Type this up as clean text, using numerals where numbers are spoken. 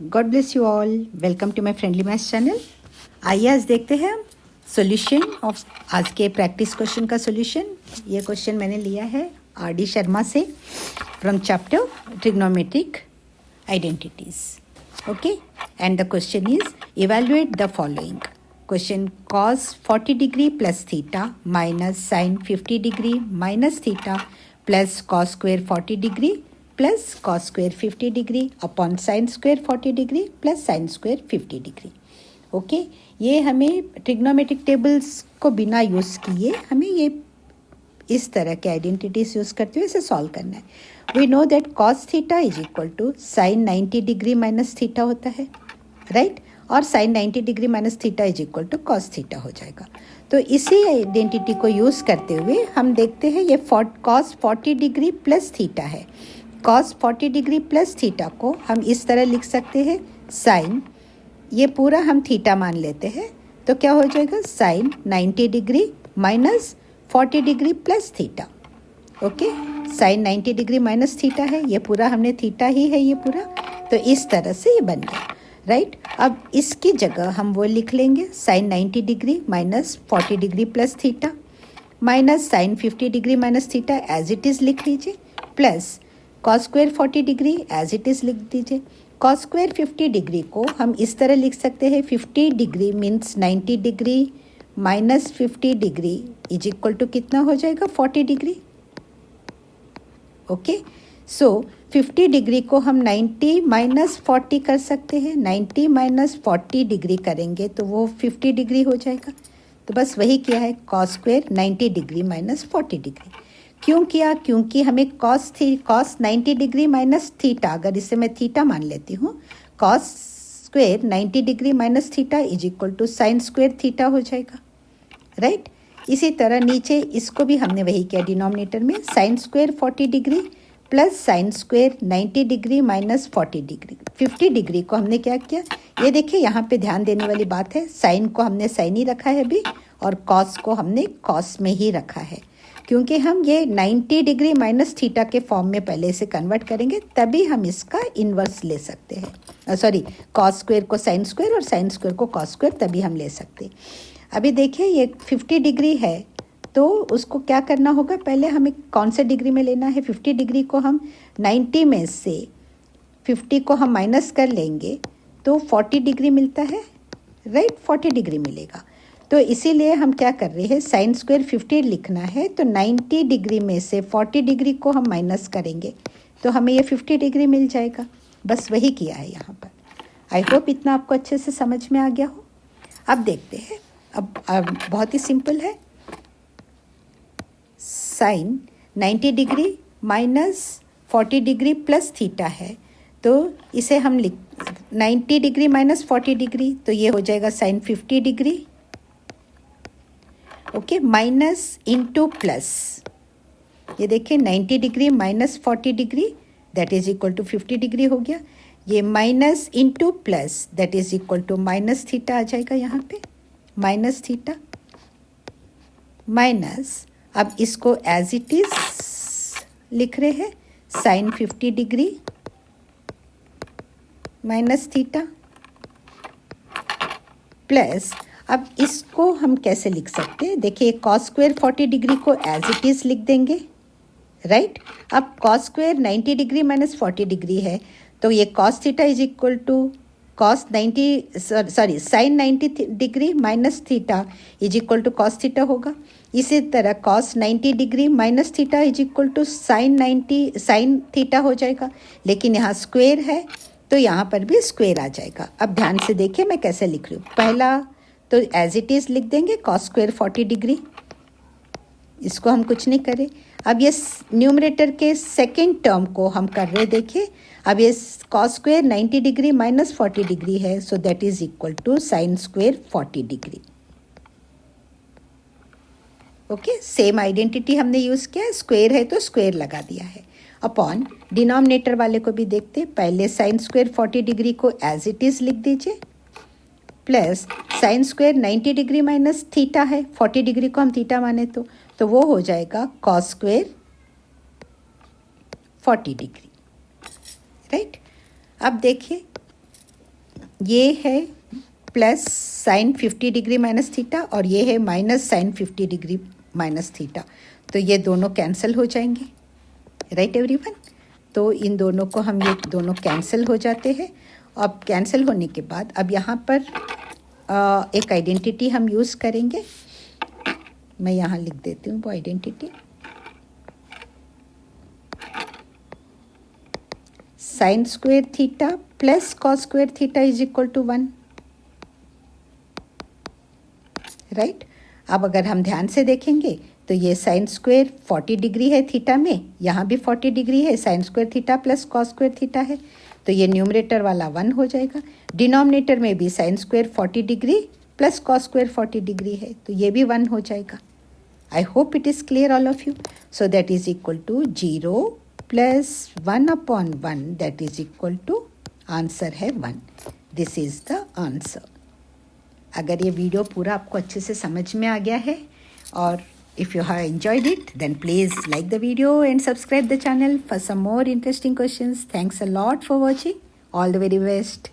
God bless you all. Welcome to my friendly maths channel. आइए आज देखते हैं हम सॉल्यूशन ऑफ आज के प्रैक्टिस क्वेश्चन का सॉल्यूशन। ये क्वेश्चन मैंने लिया है आर डी शर्मा से from chapter trigonometric identities. Okay, and the question is evaluate the following. Question cos 40 degree plus theta minus sine 50 degree minus theta plus cos square 40 degree plus cos square 50 degree upon sine square 40 degree plus sine square 50 degree. Okay, ये हमें trigonometric tables को बिना use किए हमें ये इस तरह के आइडेंटिटीज यूज़ करते हुए इसे सॉल्व करना है। We know that cos theta is equal to sine 90 degree minus theta होता है, राइट और sine 90 degree minus theta is equal to cos theta हो जाएगा। तो इसी आइडेंटिटी को यूज़ करते हुए हम देखते हैं ये cos 40 डिग्री प्लस थीटा है। cos 40 डिग्री प्लस थीटा को हम इस तरह लिख सकते हैं साइन, ये पूरा हम थीटा मान लेते हैं तो क्या हो जाएगा sine 90 degree minus 40 degree plus theta. Okay, sine 90 degree minus theta है, ये पूरा हमने थीटा ही है ये पूरा, तो इस तरह से ये बन गया, राइट। अब इसकी जगह हम वो लिख लेंगे sine 90 degree minus 40 degree plus theta minus sine 50 degree minus theta as it is लिख लीजिए plus cos square 40 degree as it is लिख दीजिए। cos स्क्वेयर 50 डिग्री को हम इस तरह लिख सकते हैं 50 degree means 90 degree minus 50 degree is equal to कितना हो जाएगा 40 डिग्री। ओके, सो 50 डिग्री को हम 90 माइनस 40 कर सकते हैं, 90 माइनस 40 डिग्री करेंगे तो वो 50 डिग्री हो जाएगा। तो बस वही किया है cos square 90 degree minus 40 degree. क्यों किया? क्योंकि हमें cos 90 डिग्री माइनस थीटा, अगर इसे मैं थीटा मान लेती हूँ, cos square 90 degree minus theta is equal to sine square theta हो जाएगा, राइट। इसी तरह नीचे इसको भी हमने वही किया, डिनोमिनेटर में sign square 40 degree plus sine square 90 degree minus 40 degree. 50 degree को हमने क्या किया, ये देखिए यहाँ पे ध्यान देने वाली बात है, साइन को हमने साइन ही रखा है अभी और कॉस को हमने कॉस में ही रखा है, क्योंकि हम ये 90 डिग्री माइनस थीटा के फॉर्म में पहले इसे कन्वर्ट करेंगे तभी हम इसका इन्वर्स ले सकते हैं। सॉरी, कॉस स्क्वेयर को साइन स्क्वेयर और साइन स्क्वेयर को कॉस स्क्वेयर तभी हम ले सकते हैं। अभी देखिए ये 50 डिग्री है तो उसको क्या करना होगा, पहले हमें कौन से डिग्री में लेना है, 50 डिग्री को हम 90 में से 50 को हम माइनस कर लेंगे तो 40 डिग्री मिलता है, राइट, 40 डिग्री मिलेगा। तो इसीलिए हम क्या कर रहे हैं, साइन स्क्वेयर 50 लिखना है तो 90 डिग्री में से 40 डिग्री को हम माइनस करेंगे तो हमें ये 50 डिग्री मिल जाएगा। बस वही किया है यहाँ पर। आई होप इतना आपको अच्छे से समझ में आ गया हो। अब देखते हैं, अब बहुत ही सिंपल है। Sine 90 degree minus 40 degree plus theta है तो इसे हम लिख 90 डिग्री माइनस 40 डिग्री तो ये हो जाएगा sine 50 degree, okay, minus into plus, ये देखिए 90 degree minus 40 degree that is equal to 50 degree हो गया, ये minus into plus that is equal to minus theta आ जाएगा यहाँ पे, माइनस थीटा माइनस, अब इसको एज इट इज लिख रहे हैं sine 50 degree minus theta plus, अब इसको हम कैसे लिख सकते हैं, देखिए cos स्क्वेयर 40 डिग्री को एज इट इज़ लिख देंगे, राइट। अब cos square 90 degree minus 40 degree है तो ये cos theta is equal to cos 90 sorry sine 90 degree minus theta is equal to cos theta होगा। इसी तरह cos 90 degree minus theta is equal to sine theta हो जाएगा, लेकिन यहाँ स्क्वेयर है तो यहाँ पर भी स्क्वेयर आ जाएगा। अब ध्यान से देखिए मैं कैसे लिख रही हूँ, पहला तो एज इट इज़ लिख देंगे cos स्क्वेयर 40 डिग्री, इसको हम कुछ नहीं करें। अब ये न्यूमरेटर के सेकेंड टर्म को हम कर रहे, देखिए अब ये cos square 90 degree minus 40 degree है so that is equal to sine square 40 degree. Okay, same identity हमने यूज़ किया है, स्क्वेयर है तो स्क्वेयर लगा दिया है अपॉन डिनोमिनेटर वाले को भी देखते, पहले साइन स्क्वेयर 40 डिग्री को एज इट इज़ लिख दीजिए plus sine square 90 degree minus theta है, 40 डिग्री को हम थीटा माने तो वो हो जाएगा cos स्क्वेयर 40 डिग्री, राइट। अब देखिए ये है plus sine 50 degree minus theta और ये है minus sine 50 degree minus theta, तो ये दोनों कैंसिल हो जाएंगे, राइट एवरीवन। तो इन दोनों को हम ये दोनों कैंसिल हो जाते हैं। अब कैंसिल होने के बाद अब यहाँ पर एक आइडेंटिटी हम यूज़ करेंगे। मैं यहाँ लिख देती हूँ वो identity. Sine square theta plus cos square theta is equal to 1, right. अब अगर हम ध्यान से देखेंगे तो ये साइन स्क्वायर 40 डिग्री है थीटा में, यहाँ भी 40 डिग्री है, sine square theta plus cos square theta है, तो ये न्यूमरेटर वाला 1 हो जाएगा। डिनोमिनेटर में भी sine square 40 degree plus cos square 40 degree है, तो ये भी 1 हो जाएगा। I hope it is clear all of you. So that is equal to 0 प्लस 1/1, that is equal to answer है 1। This is the answer. अगर ये वीडियो पूरा आपको अच्छे से समझ में आ गया है और if you have enjoyed it, then please like the video and subscribe the channel for some more interesting questions. Thanks a lot for watching. All the very best.